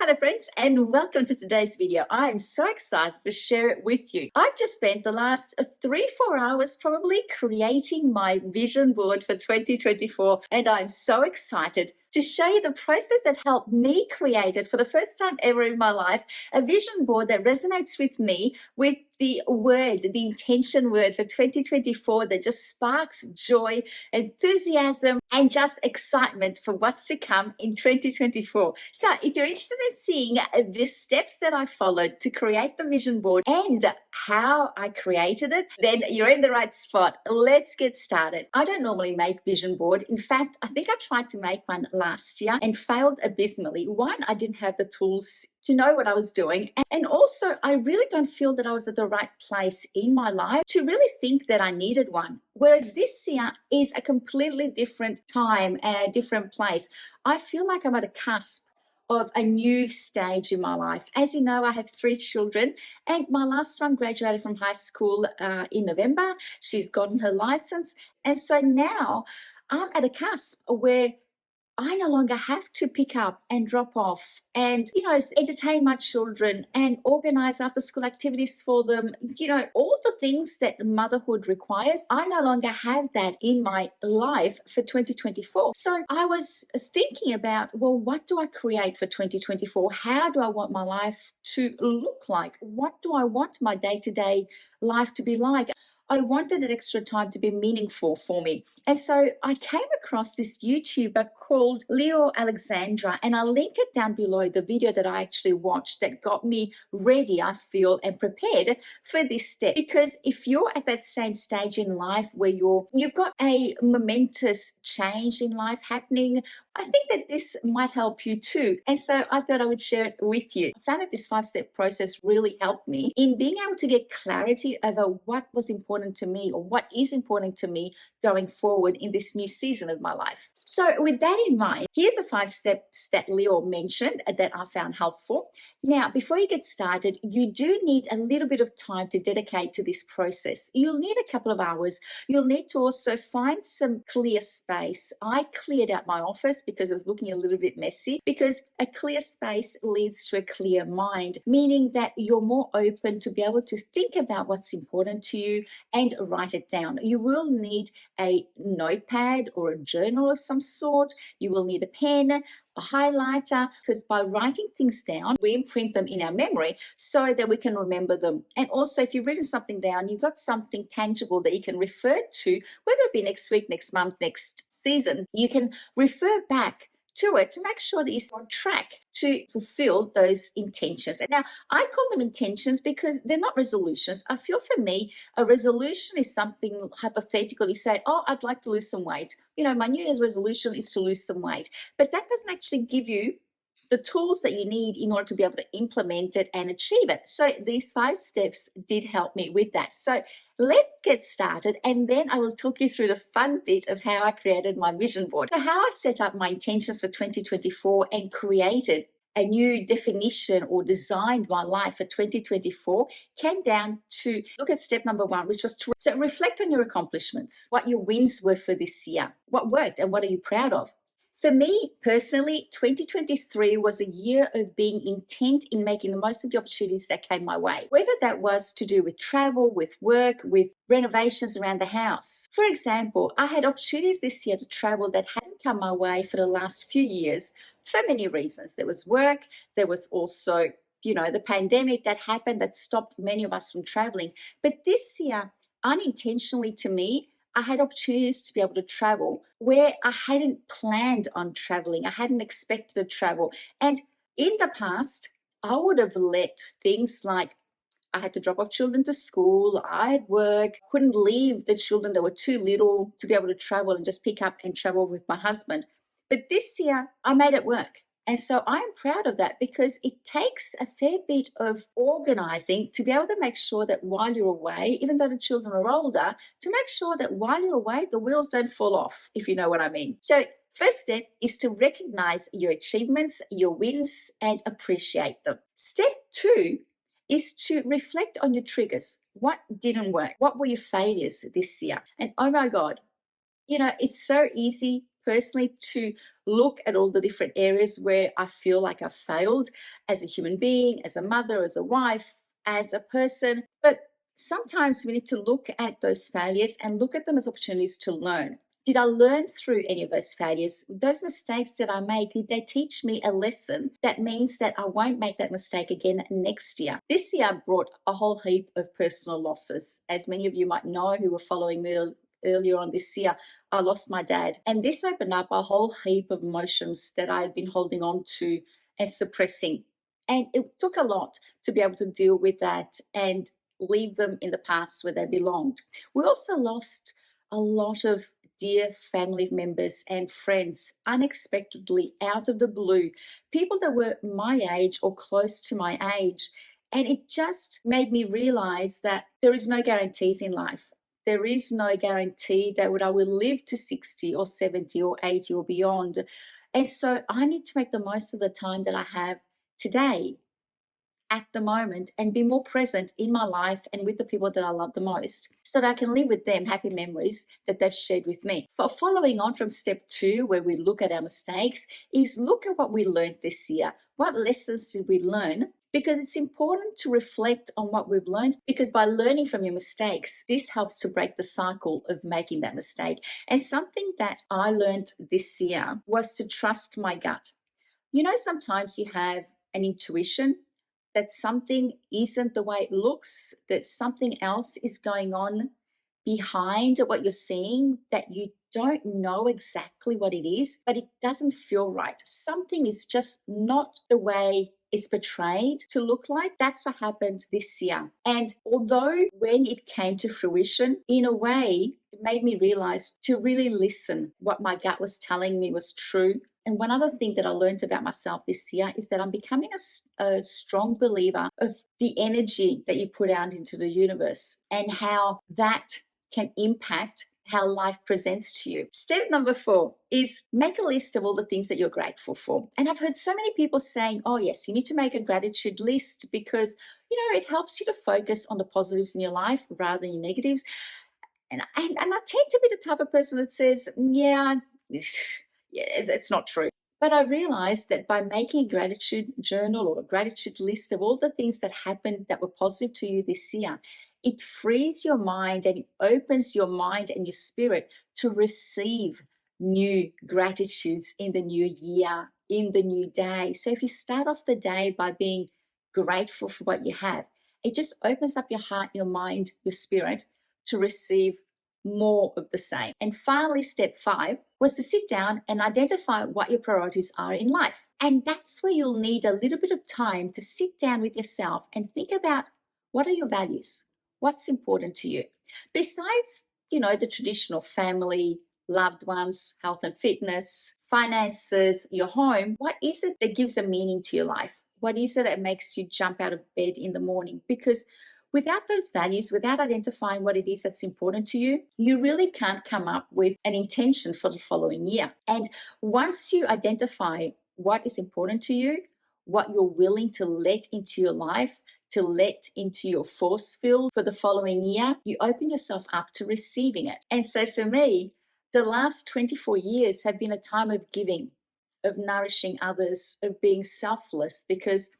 Hello friends, and welcome to today's video. I'm so excited to share it with you. I've just spent the last 3-4 hours probably creating my vision board for 2024, and I'm so excited to show you the process that helped me create it for the first time ever in my life, a vision board that resonates with me with the word, the intention word for 2024 that just sparks joy, enthusiasm, and just excitement for what's to come in 2024. So if you're interested in seeing the steps that I followed to create the vision board and how I created it, then you're in the right spot. Let's get started. I don't normally make vision board. In fact, I think I tried to make one last year and failed abysmally. One, I didn't have the tools to know what I was doing. And also, I really don't feel that I was at the right place in my life to really think that I needed one. Whereas this year is a completely different time and a different place. I feel like I'm at a cusp of a new stage in my life. As you know, I have 3 children, and my last one graduated from high school in November. She's gotten her license. And so now I'm at a cusp where I no longer have to pick up and drop off and, entertain my children and organize after school activities for them. All the things that motherhood requires. I no longer have that in my life for 2024. So I was thinking about, well, what do I create for 2024? How do I want my life to look like? What do I want my day-to-day life to be like? I wanted that extra time to be meaningful for me. And so I came across this YouTuber called Leeor Alexandra, and I'll link it down below, the video that I actually watched that got me ready, I feel, and prepared for this step. Because if you're at that same stage in life where you've got a momentous change in life happening, I think that this might help you too. And so I thought I would share it with you. I found that this 5-step process really helped me in being able to get clarity over what was important to me or what is important to me going forward in this new season of my life. So with that in mind, here's the 5 steps that Leeor mentioned that I found helpful. Now, before you get started, you do need a little bit of time to dedicate to this process. You'll need a couple of hours. You'll need to also find some clear space. I cleared out my office because it was looking a little bit messy, because a clear space leads to a clear mind, meaning that you're more open to be able to think about what's important to you and write it down. You will need a notepad or a journal of some sort. You will need a pen, a highlighter, because by writing things down, we imprint them in our memory so that we can remember them. And also, if you've written something down, you've got something tangible that you can refer to, whether it be next week, next month, next season. You can refer back to it to make sure that you're on track to fulfill those intentions. And now I call them intentions because they're not resolutions. I feel for me, a resolution is something hypothetical. You say, oh, I'd like to lose some weight. My New Year's resolution is to lose some weight. But that doesn't actually give you the tools that you need in order to be able to implement it and achieve it. So these 5 steps did help me with that. So let's get started, and then I will talk you through the fun bit of how I created my vision board. So how I set up my intentions for 2024 and created a new definition or designed my life for 2024 came down to look at step number 1, which was to reflect on your accomplishments, what your wins were for this year, what worked and what are you proud of. For me personally, 2023 was a year of being intent in making the most of the opportunities that came my way, whether that was to do with travel, with work, with renovations around the house. For example, I had opportunities this year to travel that hadn't come my way for the last few years for many reasons. There was work, there was also the pandemic that happened that stopped many of us from traveling. But this year, unintentionally to me, I had opportunities to be able to travel where I hadn't planned on traveling. I hadn't expected to travel. And in the past, I would have let things like I had to drop off children to school, I had work, couldn't leave the children that were too little to be able to travel and just pick up and travel with my husband. But this year, I made it work. And so I'm proud of that because it takes a fair bit of organizing to be able to make sure that while you're away, even though the children are older, to make sure that while you're away, the wheels don't fall off, if you know what I mean. So first step is to recognize your achievements, your wins, and appreciate them. Step 2 is to reflect on your triggers. What didn't work? What were your failures this year? And oh my God, it's so easy personally to look at all the different areas where I feel like I've failed as a human being, as a mother, as a wife, as a person. But sometimes we need to look at those failures and look at them as opportunities to learn. Did I learn through any of those failures? Those mistakes that I made, did they teach me a lesson that means that I won't make that mistake again next year? This year brought a whole heap of personal losses. As many of you might know who were following me earlier on this year, I lost my dad. And this opened up a whole heap of emotions that I had been holding on to and suppressing. And it took a lot to be able to deal with that and leave them in the past where they belonged. We also lost a lot of dear family members and friends unexpectedly out of the blue, people that were my age or close to my age. And it just made me realize that there is no guarantees in life. There is no guarantee that I will live to 60 or 70 or 80 or beyond. And so I need to make the most of the time that I have today, at the moment, and be more present in my life and with the people that I love the most, so that I can live with them happy memories that they've shared with me. For following on from step 2, where we look at our mistakes, is look at what we learned this year. What lessons did we learn? Because it's important to reflect on what we've learned, because by learning from your mistakes, this helps to break the cycle of making that mistake. And something that I learned this year was to trust my gut. You know, sometimes you have an intuition that something isn't the way it looks, that something else is going on behind what you're seeing, that you don't know exactly what it is, but it doesn't feel right. Something is just not the way it's portrayed to look like. That's what happened this year. And although when it came to fruition, in a way, it made me realize to really listen. What my gut was telling me was true. And one other thing that I learned about myself this year is that I'm becoming a strong believer of the energy that you put out into the universe and how that can impact how life presents to you. Step number 4 is make a list of all the things that you're grateful for. And I've heard so many people saying, oh yes, you need to make a gratitude list because, you know, it helps you to focus on the positives in your life rather than your negatives. And I tend to be the type of person that says, yeah, it's not true. But I realized that by making a gratitude journal or a gratitude list of all the things that happened that were positive to you this year, it frees your mind and it opens your mind and your spirit to receive new gratitudes in the new year, in the new day. So if you start off the day by being grateful for what you have, it just opens up your heart, your mind, your spirit to receive more of the same. And finally, step 5 was to sit down and identify what your priorities are in life. And that's where you'll need a little bit of time to sit down with yourself and think about, what are your values? What's important to you? Besides, you know, the traditional family, loved ones, health and fitness, finances, your home, what is it that gives a meaning to your life? What is it that makes you jump out of bed in the morning? Because without those values, without identifying what it is that's important to you, you really can't come up with an intention for the following year. And once you identify what is important to you, what you're willing to let into your life, to let into your force field for the following year, you open yourself up to receiving it. And so for me, the last 24 years have been a time of giving, of nourishing others, of being selfless, because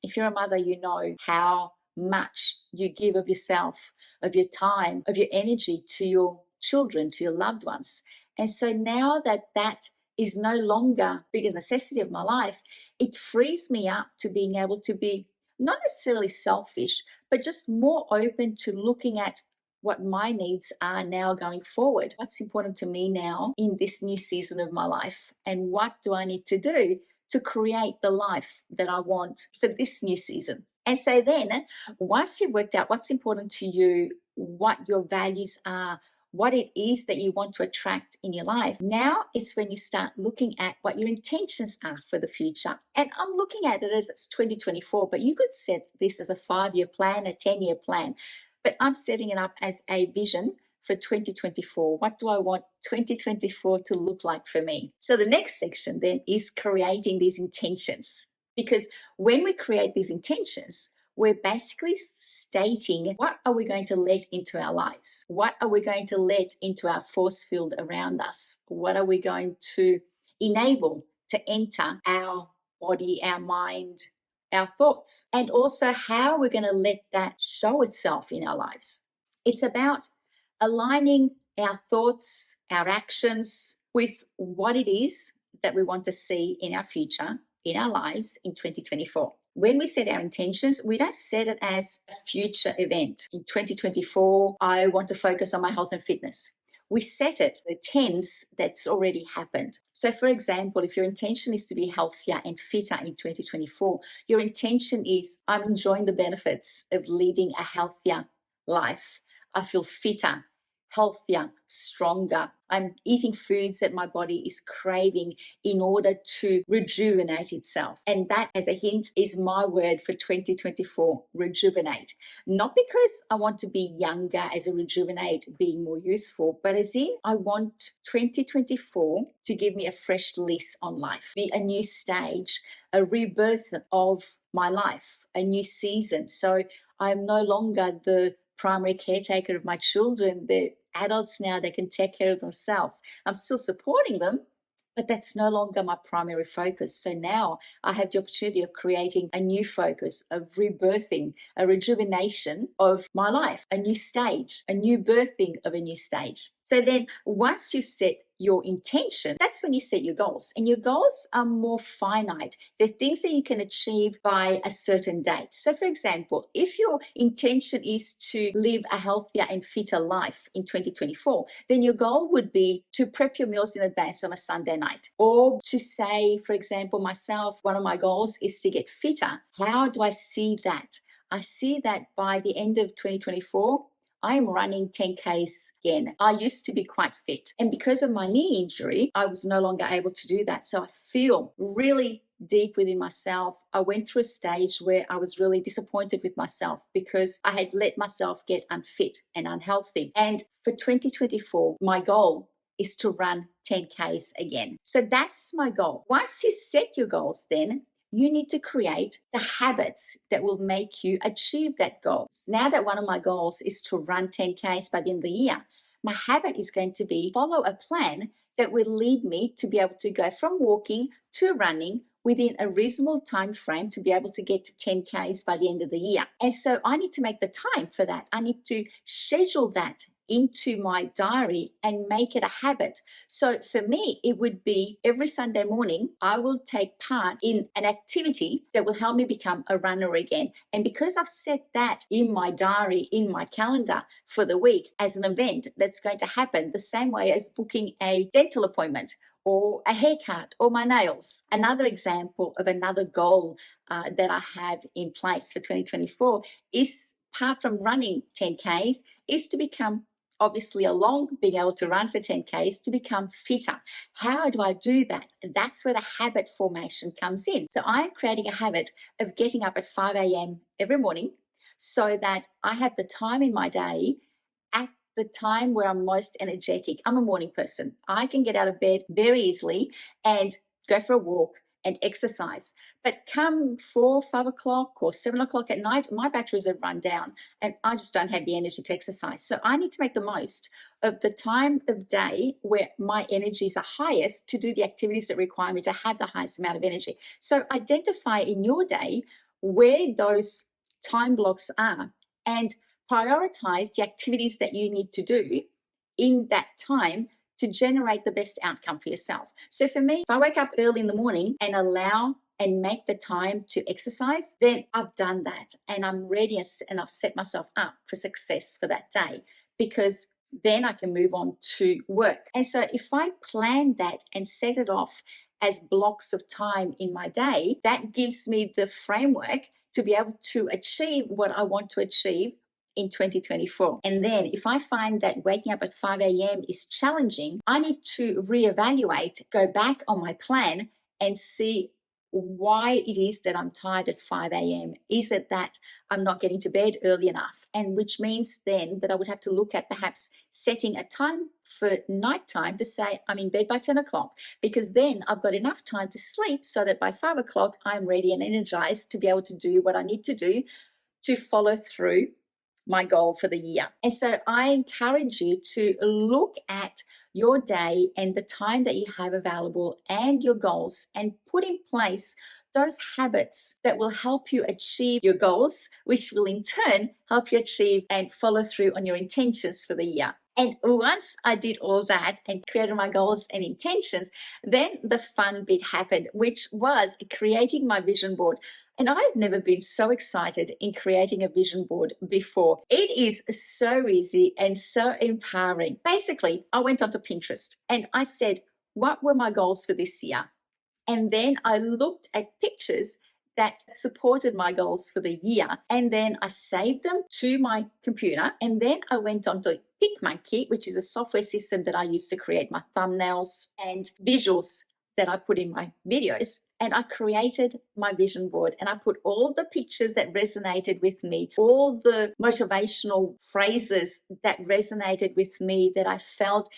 if you're a mother, you know how much you give of yourself, of your time, of your energy to your children, to your loved ones. And so now that that is no longer the biggest necessity of my life, it frees me up to being able to be not necessarily selfish, but just more open to looking at what my needs are now going forward. What's important to me now in this new season of my life? And what do I need to do to create the life that I want for this new season? And so then, once you've worked out what's important to you, what your values are, what it is that you want to attract in your life, now is when you start looking at what your intentions are for the future. And I'm looking at it as it's 2024, but you could set this as a 5-year plan, a 10-year plan. But I'm setting it up as a vision for 2024. What do I want 2024 to look like for me? So the next section then is creating these intentions. Because when we create these intentions, we're basically stating what are we going to let into our lives? What are we going to let into our force field around us? What are we going to enable to enter our body, our mind, our thoughts? And also how we're going to let that show itself in our lives. It's about aligning our thoughts, our actions with what it is that we want to see in our future, in our lives in 2024. When we set our intentions, we don't set it as a future event. In 2024, I want to focus on my health and fitness. We set it, the tense that's already happened. So for example, if your intention is to be healthier and fitter in 2024, your intention is, I'm enjoying the benefits of leading a healthier life. I feel fitter, healthier, stronger. I'm eating foods that my body is craving in order to rejuvenate itself. And that, as a hint, is my word for 2024, rejuvenate. Not because I want to be younger as a rejuvenate, being more youthful, but as in I want 2024 to give me a fresh lease on life, be a new stage, a rebirth of my life, a new season. So I'm no longer the primary caretaker of my children. They're adults now, they can take care of themselves. I'm still supporting them, but that's no longer my primary focus. So now I have the opportunity of creating a new focus, of rebirthing, a rejuvenation of my life, a new stage, a new birthing of a new stage. So then once you set your intention, that's when you set your goals. And your goals are more finite. They're things that you can achieve by a certain date. So for example, if your intention is to live a healthier and fitter life in 2024, then your goal would be to prep your meals in advance on a Sunday night. Or to say, for example, myself, one of my goals is to get fitter. How do I see that? I see that by the end of 2024, I'm running 10Ks again. I used to be quite fit. And because of my knee injury, I was no longer able to do that. So I feel really deep within myself. I went through a stage where I was really disappointed with myself because I had let myself get unfit and unhealthy. And for 2024, my goal is to run 10Ks again. So that's my goal. Once you set your goals, then you need to create the habits that will make you achieve that goal. Now that one of my goals is to run 10Ks by the end of the year, my habit is going to be follow a plan that will lead me to be able to go from walking to running within a reasonable time frame to be able to get to 10Ks by the end of the year. And so I need to make the time for that. I need to schedule that into my diary and make it a habit. So for me, it would be every Sunday morning, I will take part in an activity that will help me become a runner again. And because I've set that in my diary, in my calendar for the week as an event that's going to happen, the same way as booking a dental appointment or a haircut or my nails. Another example of another goal that I have in place for 2024 is, apart from running 10Ks, is to become obviously along being able to run for 10Ks, to become fitter. How do I do that? That's where the habit formation comes in. So I'm creating a habit of getting up at 5 a.m. every morning so that I have the time in my day at the time where I'm most energetic. I'm a morning person. I can get out of bed very easily and go for a walk and exercise. But come 4, 5 o'clock or 7 o'clock at night, my batteries have run down and I just don't have the energy to exercise. So I need to make the most of the time of day where my energies are highest to do the activities that require me to have the highest amount of energy. So identify in your day where those time blocks are and prioritize the activities that you need to do in that time to generate the best outcome for yourself. So for me, if I wake up early in the morning and allow and make the time to exercise, then I've done that and I'm ready and I've set myself up for success for that day, because then I can move on to work. And so if I plan that and set it off as blocks of time in my day, that gives me the framework to be able to achieve what I want to achieve in 2024. And then if I find that waking up at 5 a.m. is challenging, I need to reevaluate, go back on my plan and see why it is that I'm tired at 5 a.m. Is it that I'm not getting to bed early enough? And which means then that I would have to look at perhaps setting a time for nighttime to say I'm in bed by 10 o'clock, because then I've got enough time to sleep so that by 5 o'clock I'm ready and energized to be able to do what I need to do to follow through my goal for the year. And so I encourage you to look at your day and the time that you have available and your goals, and put in place those habits that will help you achieve your goals, which will in turn help you achieve and follow through on your intentions for the year. And once I did all that and created my goals and intentions, then the fun bit happened, which was creating my vision board. And I've never been so excited in creating a vision board before. It is so easy and so empowering. Basically, I went onto Pinterest and I said, what were my goals for this year? And then I looked at pictures that supported my goals for the year. And then I saved them to my computer. And then I went on to PicMonkey, which is a software system that I use to create my thumbnails and visuals that I put in my videos. And I created my vision board, and I put all the pictures that resonated with me, all the motivational phrases that resonated with me, that I felt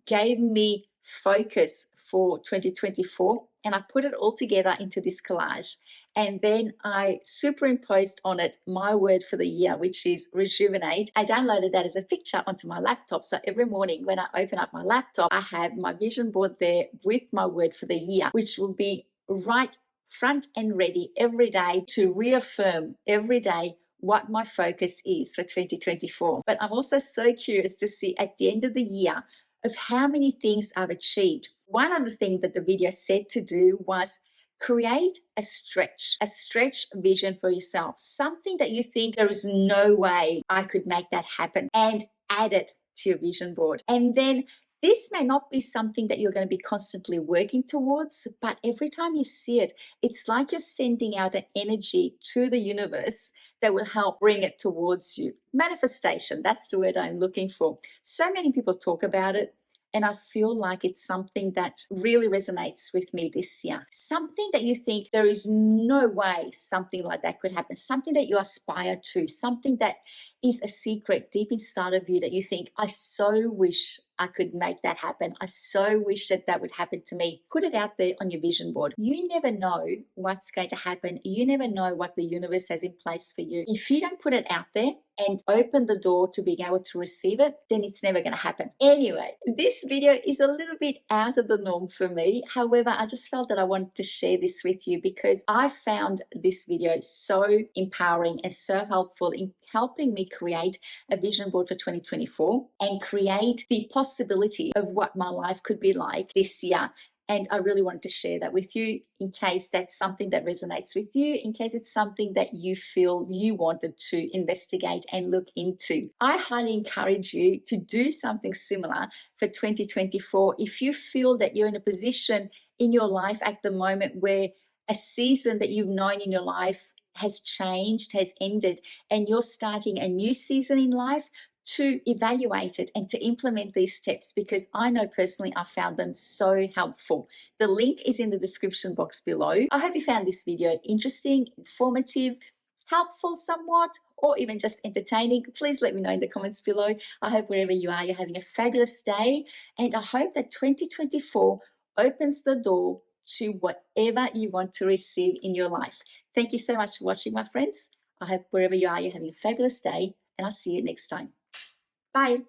gave me focus for 2024. And I put it all together into this collage. And then I superimposed on it my word for the year, which is rejuvenate. I downloaded that as a picture onto my laptop. So every morning when I open up my laptop, I have my vision board there with my word for the year, which will be right front and ready every day to reaffirm every day what my focus is for 2024. But I'm also so curious to see at the end of the year of how many things I've achieved. One other thing that the video said to do was create a stretch vision for yourself, something that you think there is no way I could make that happen, and add it to your vision board. And then this may not be something that you're going to be constantly working towards, but every time you see it, it's like you're sending out an energy to the universe that will help bring it towards you. Manifestation, that's the word I'm looking for. So many people talk about it, and I feel like it's something that really resonates with me this year. Something that you think there is no way something like that could happen. Something that you aspire to. Something that is a secret deep inside of you that you think, I so wish I could make that happen. I so wish that that would happen to me. Put it out there on your vision board. You never know what's going to happen. You never know what the universe has in place for you. If you don't put it out there and open the door to being able to receive it, then it's never going to happen. Anyway, this video is a little bit out of the norm for me. However, I just felt that I wanted to share this with you because I found this video so empowering and so helpful in helping me create a vision board for 2024 and create the possibility of what my life could be like this year. And I really wanted to share that with you in case that's something that resonates with you, in case it's something that you feel you wanted to investigate and look into. I highly encourage you to do something similar for 2024. If you feel that you're in a position in your life at the moment where a season that you've known in your life has changed, has ended, and you're starting a new season in life, to evaluate it and to implement these steps, because I know personally I found them so helpful. The link is in the description box below. I hope you found this video interesting, informative, helpful somewhat, or even just entertaining. Please let me know in the comments below. I hope wherever you are, you're having a fabulous day, and I hope that 2024 opens the door to whatever you want to receive in your life. Thank you so much for watching, my friends. I hope wherever you are, you're having a fabulous day, and I'll see you next time. Bye.